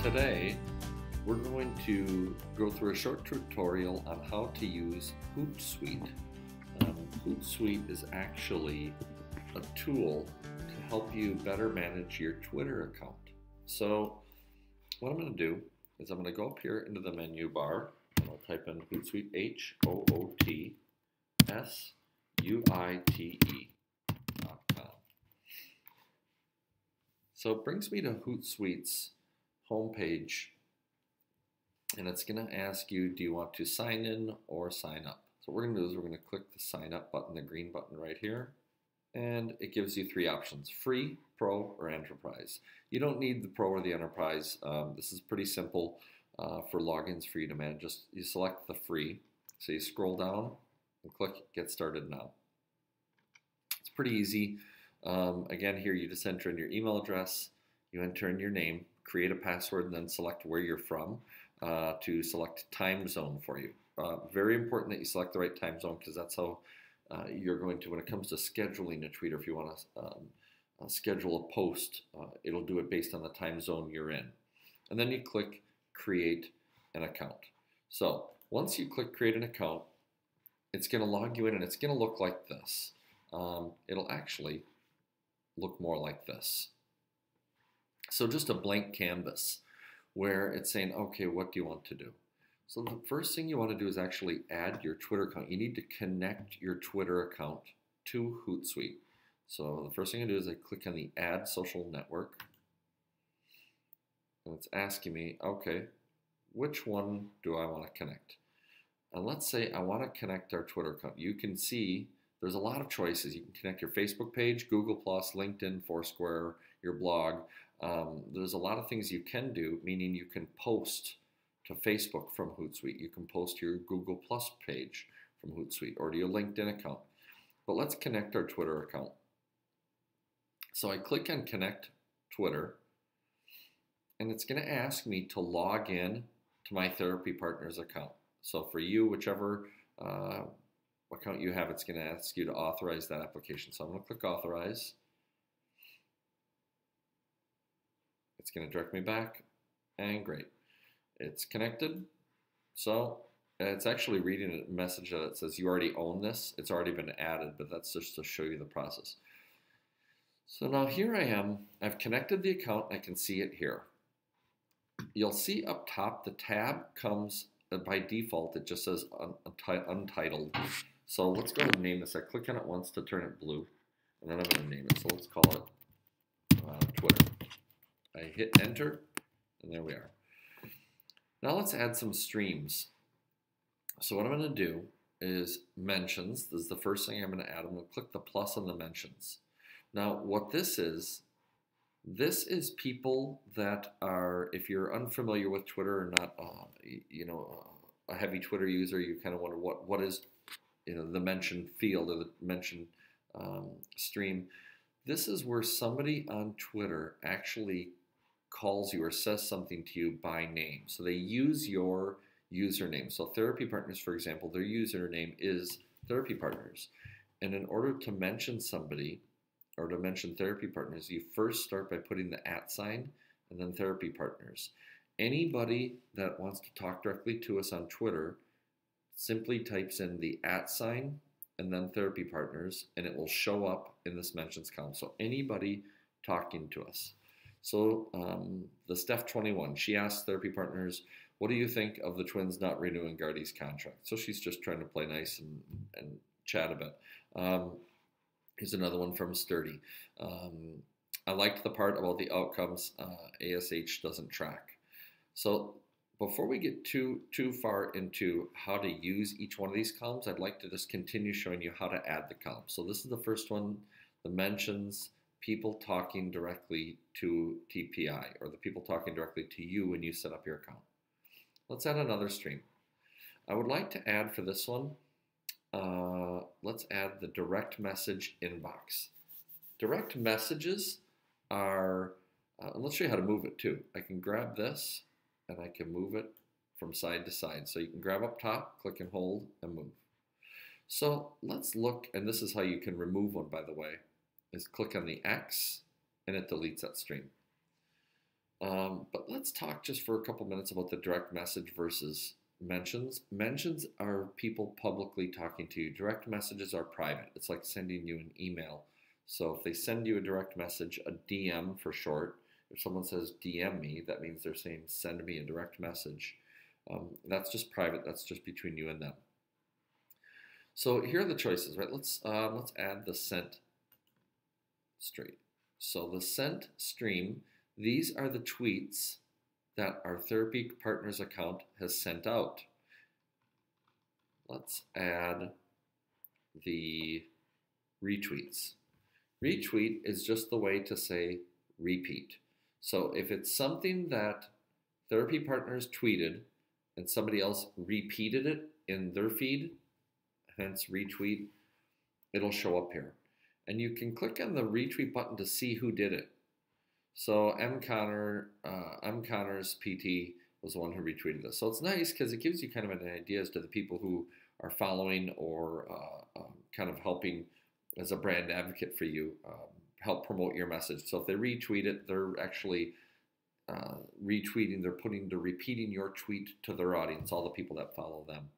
Today, we're going to go through a short tutorial on how to use Hootsuite. Hootsuite is actually a tool to help you better manage your Twitter account. So what I'm going to do is I'm going to go up here into the menu bar and I'll type in Hootsuite, HOOTSUITE.com. So it brings me to Hootsuite's homepage, and it's going to ask you, do you want to sign in or sign up? So what we're going to do is we're going to click the sign up button, the green button right here, and it gives you three options: free, pro, or enterprise. You don't need the pro or the enterprise. This is pretty simple for logins for you to manage. Just you select the free, so you scroll down and click get started now. It's pretty easy. Again, here you just enter in your email address, you enter in your name, create a password, and then select where you're from to select time zone for you. Very important that you select the right time zone, because that's how you're going to, when it comes to scheduling a tweet, or if you want to schedule a post, it'll do it based on the time zone you're in. And then you click create an account. So once you click create an account, it's going to log you in, and it's going to look like this. It'll actually look more like this. So just a blank canvas where it's saying, okay, what do you want to do? So the first thing you want to do is actually add your Twitter account. You need to connect your Twitter account to Hootsuite. So the first thing I do is I click on the add social network. And it's asking me, okay, which one do I want to connect? And let's say I want to connect our Twitter account. You can see there's a lot of choices. You can connect your Facebook page, Google+, LinkedIn, Foursquare, your blog. There's a lot of things you can do, meaning you can post to Facebook from Hootsuite. You can post to your Google+ page from Hootsuite or to your LinkedIn account. But let's connect our Twitter account. So I click on Connect Twitter, and it's going to ask me to log in to my Therapy Partners account. So for you, whichever account you have, it's going to ask you to authorize that application. So I'm going to click Authorize. It's going to direct me back, and great. It's connected. So it's actually reading a message that says you already own this. It's already been added, but that's just to show you the process. So now here I am. I've connected the account. I can see it here. You'll see up top the tab comes by default. It just says Untitled. So let's go ahead and name this. I click on it once to turn it blue, and then I'm going to name it. So let's call it Twitter. I hit enter, and there we are. Now let's add some streams. So what I'm going to do is mentions. This is the first thing I'm going to add. I'm going to click the plus on the mentions. Now what this is people that are, if you're unfamiliar with Twitter or not, a heavy Twitter user, you kind of wonder what is, the mention field or the mention stream. This is where somebody on Twitter actually calls you or says something to you by name. So they use your username. So Therapy Partners, for example, their username is Therapy Partners. And in order to mention somebody or to mention Therapy Partners, you first start by putting the @ sign and then Therapy Partners. Anybody that wants to talk directly to us on Twitter simply types in the @ sign and then Therapy Partners, and it will show up in this mentions column. So anybody talking to us. So the Steph 21, she asked Therapy Partners, what do you think of the Twins not renewing Gardy's contract? So she's just trying to play nice and chat a bit. Here's another one from Sturdy. I liked the part about the outcomes ASH doesn't track. So before we get too far into how to use each one of these columns, I'd like to just continue showing you how to add the columns. So this is the first one, the mentions, people talking directly to TPI, or the people talking directly to you when you set up your account. Let's add another stream. I would like to add for this one, let's add the direct message inbox. Direct messages are, let's show you how to move it too. I can grab this and I can move it from side to side. So you can grab up top, click and hold, and move. So let's look, and this is how you can remove one, by the way, is click on the X and it deletes that stream. But let's talk just for a couple minutes about the direct message versus mentions. Mentions are people publicly talking to you. Direct messages are private. It's like sending you an email. So if they send you a direct message, a DM for short, if someone says DM me, that means they're saying send me a direct message. That's just private. That's just between you and them. So here are the choices, right? Let's add the sent stream. So the sent stream, these are the tweets that our therapy partners account has sent out. Let's add the retweets. Retweet is just the way to say repeat. So if it's something that therapy partners tweeted and somebody else repeated it in their feed, hence retweet, it'll show up here. And you can click on the retweet button to see who did it. So M. Connor's PT was the one who retweeted this. So it's nice because it gives you kind of an idea as to the people who are following or kind of helping as a brand advocate for you, help promote your message. So if they retweet it, they're actually retweeting, they're repeating your tweet to their audience, all the people that follow them.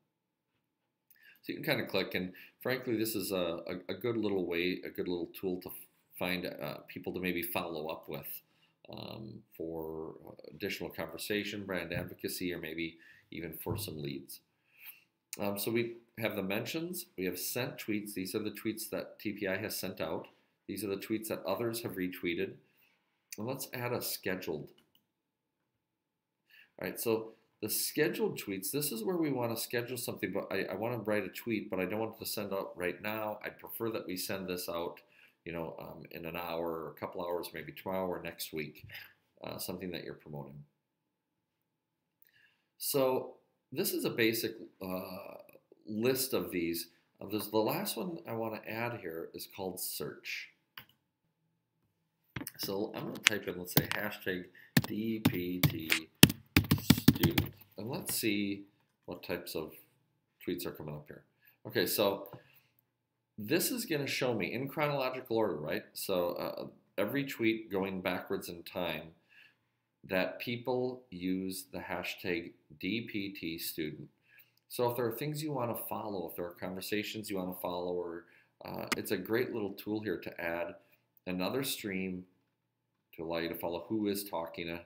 So you can kind of click, and frankly, this is a good little way, a good little tool to find people to maybe follow up with for additional conversation, brand advocacy, or maybe even for some leads. So we have the mentions, we have sent tweets. These are the tweets that TPI has sent out. These are the tweets that others have retweeted. And let's add a scheduled. All right, so the scheduled tweets, this is where we want to schedule something, but I want to write a tweet, but I don't want it to send out right now. I prefer that we send this out, in an hour or a couple hours, maybe tomorrow or next week, something that you're promoting. So this is a basic list of these. There's the last one I want to add here is called search. So I'm going to type in, let's say, hashtag DPT student. And let's see what types of tweets are coming up here. Okay, so this is going to show me in chronological order, right? So every tweet going backwards in time that people use the hashtag DPT student. So if there are things you want to follow, if there are conversations you want to follow, or it's a great little tool here to add another stream to allow you to follow who is talking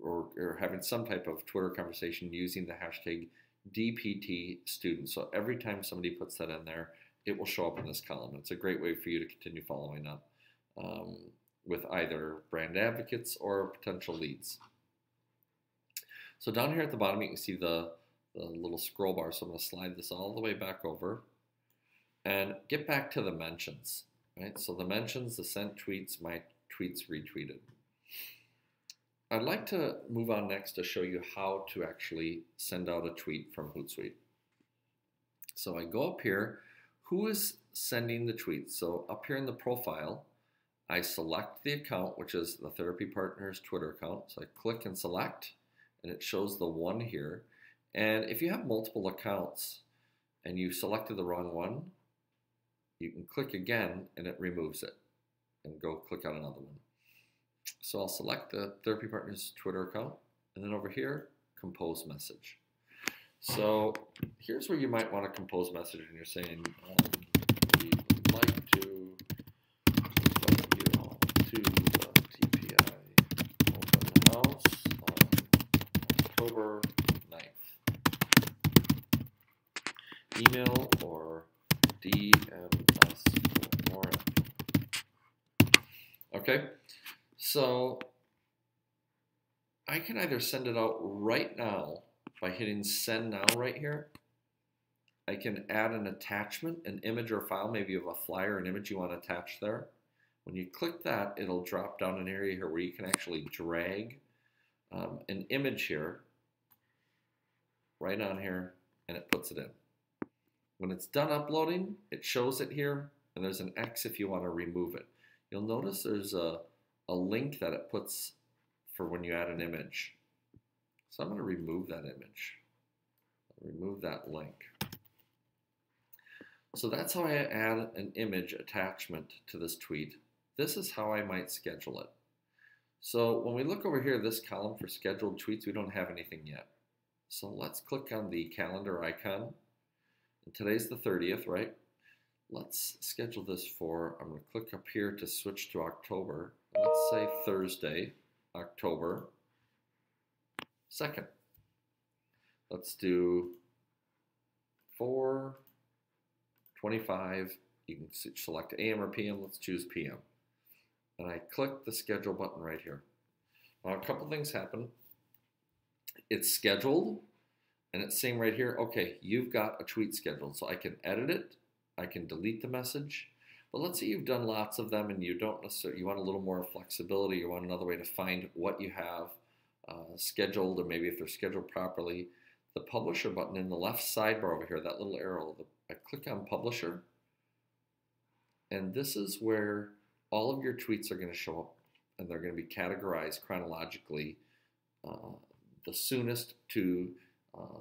or having some type of Twitter conversation using the hashtag DPT student. So every time somebody puts that in there, it will show up in this column. It's a great way for you to continue following up with either brand advocates or potential leads. So down here at the bottom, you can see the little scroll bar. So I'm going to slide this all the way back over and get back to the mentions, right? So the mentions, the sent tweets, my tweets retweeted. I'd like to move on next to show you how to actually send out a tweet from Hootsuite. So I go up here, who is sending the tweet? So up here in the profile, I select the account, which is the Therapy Partners Twitter account. So I click and select, and it shows the one here. And if you have multiple accounts and you selected the wrong one, you can click again and it removes it, and go click on another one. So I'll select the Therapy Partners Twitter account, and then over here, compose message. So here's where you might want to compose message, and you're saying, we would like to invite you all to the TPI open house on October 9th. Email or DM us for more. Okay. So I can either send it out right now by hitting send now right here. I can add an attachment, an image or file, maybe of a flyer, an image you want to attach there. When you click that, it'll drop down an area here where you can actually drag an image here, right on here, and it puts it in. When it's done uploading, it shows it here, and there's an X if you want to remove it. You'll notice there's a link that it puts for when you add an image. So I'm going to remove that image. Remove that link. So that's how I add an image attachment to this tweet. This is how I might schedule it. So when we look over here, this column for scheduled tweets, we don't have anything yet. So let's click on the calendar icon. And today's the 30th, right? Let's schedule this for, I'm going to click up here to switch to October. Let's say Thursday, October 2nd. Let's do 4:25. You can select AM or PM. Let's choose PM. And I click the schedule button right here. Now a couple things happen. It's scheduled, and it's saying right here, okay, you've got a tweet scheduled. So I can edit it, I can delete the message. But let's say you've done lots of them and you don't necessarily, you want a little more flexibility, you want another way to find what you have scheduled, or maybe if they're scheduled properly. The publisher button in the left sidebar over here, that little arrow, I click on publisher, and this is where all of your tweets are going to show up, and they're going to be categorized chronologically, the soonest to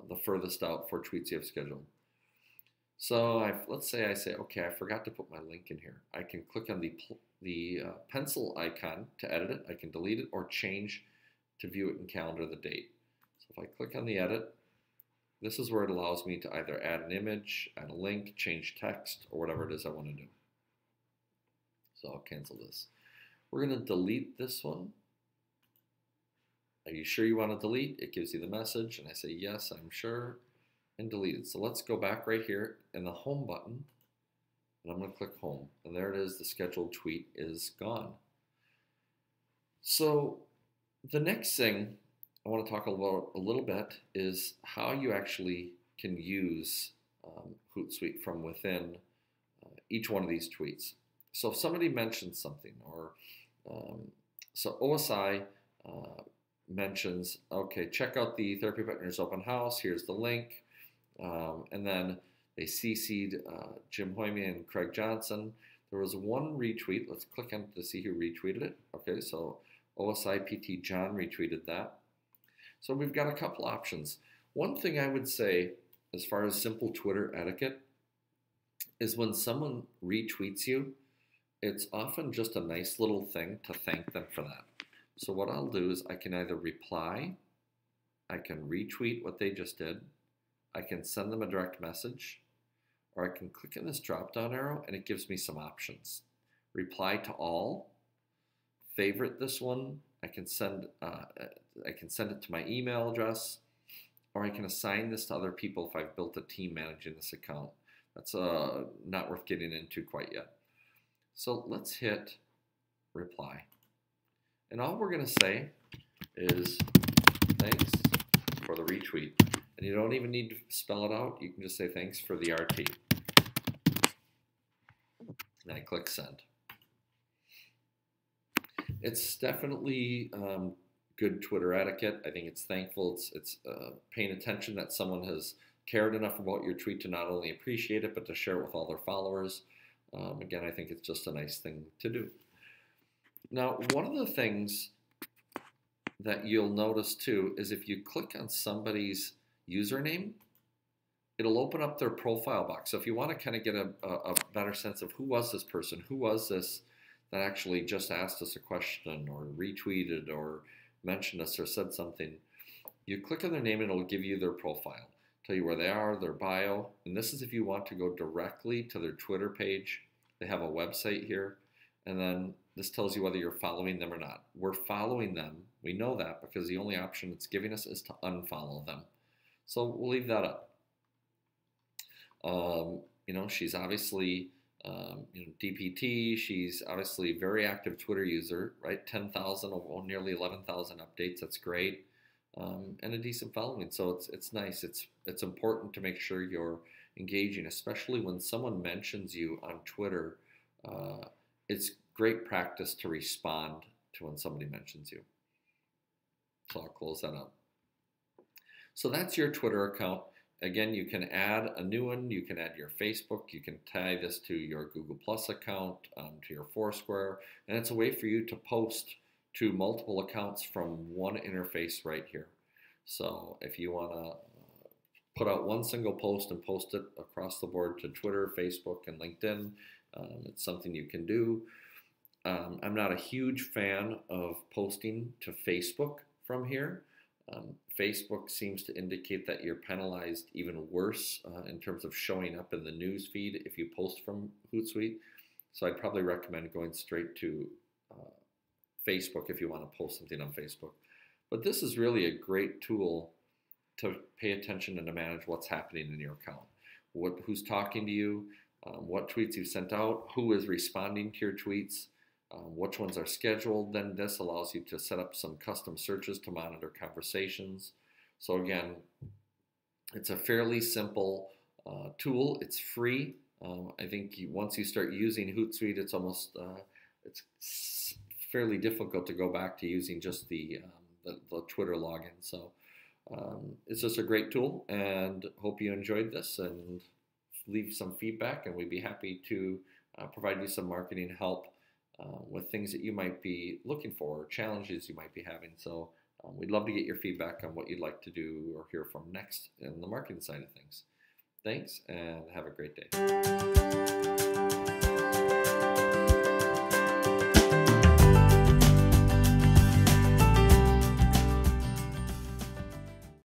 the furthest out for tweets you have scheduled. So let's say I say, okay, I forgot to put my link in here. I can click on the pencil icon to edit it. I can delete it or change to view it in calendar the date. So if I click on the edit, this is where it allows me to either add an image, add a link, change text, or whatever it is I want to do. So I'll cancel this. We're going to delete this one. Are you sure you want to delete? It gives you the message, and I say, yes, I'm sure, and delete it. So let's go back right here in the home button, and I'm going to click home. And there it is, the scheduled tweet is gone. So the next thing I want to talk about a little bit is how you actually can use Hootsuite from within each one of these tweets. So if somebody mentions something, or so OSI mentions, okay, check out the Therapy Partners open house, here's the link, and then they CC'd Jim Hoyme and Craig Johnson. There was one retweet. Let's click on to see who retweeted it. Okay, so OSI PT John retweeted that. So we've got a couple options. One thing I would say, as far as simple Twitter etiquette, is when someone retweets you, it's often just a nice little thing to thank them for that. So what I'll do is I can either reply, I can retweet what they just did, I can send them a direct message, or I can click on this drop-down arrow and it gives me some options. Reply to all, favorite this one, I can send it to my email address, or I can assign this to other people if I've built a team managing this account. That's not worth getting into quite yet. So let's hit reply. And all we're going to say is thanks for the retweet. And you don't even need to spell it out. You can just say thanks for the RT. And I click send. It's definitely good Twitter etiquette. I think it's thankful. It's paying attention that someone has cared enough about your tweet to not only appreciate it, but to share it with all their followers. Again, I think it's just a nice thing to do. Now, one of the things that you'll notice too is if you click on somebody's username, it'll open up their profile box. So if you want to kind of get a better sense of who was this person, who was this that actually just asked us a question or retweeted or mentioned us or said something, you click on their name and it'll give you their profile, tell you where they are, their bio. And this is if you want to go directly to their Twitter page. They have a website here, and then this tells you whether you're following them or not. We're following them. We know that because the only option it's giving us is to unfollow them. So we'll leave that up. You know, she's obviously DPT. She's obviously a very active Twitter user, right? 10,000, nearly 11,000 updates. That's great, and a decent following. So it's nice. It's important to make sure you're engaging, especially when someone mentions you on Twitter. It's great practice to respond to when somebody mentions you. So I'll close that up. So that's your Twitter account. Again, you can add a new one. You can add your Facebook. You can tie this to your Google Plus account, to your Foursquare. And it's a way for you to post to multiple accounts from one interface right here. So if you want to put out one single post and post it across the board to Twitter, Facebook, and LinkedIn, it's something you can do. I'm not a huge fan of posting to Facebook from here. Facebook seems to indicate that you're penalized even worse in terms of showing up in the news feed if you post from Hootsuite. So I'd probably recommend going straight to uh, Facebook if you want to post something on Facebook. But this is really a great tool to pay attention and to manage what's happening in your account. Who's talking to you, what tweets you've sent out, who is responding to your tweets, which ones are scheduled. Then this allows you to set up some custom searches to monitor conversations. So again, it's a fairly simple tool. It's free. I think once you start using Hootsuite, it's almost it's fairly difficult to go back to using just the Twitter login. So it's just a great tool, and hope you enjoyed this, and leave some feedback, and we'd be happy to provide you some marketing help with things that you might be looking for, or challenges you might be having. So we'd love to get your feedback on what you'd like to do or hear from next in the marketing side of things. Thanks, and have a great day.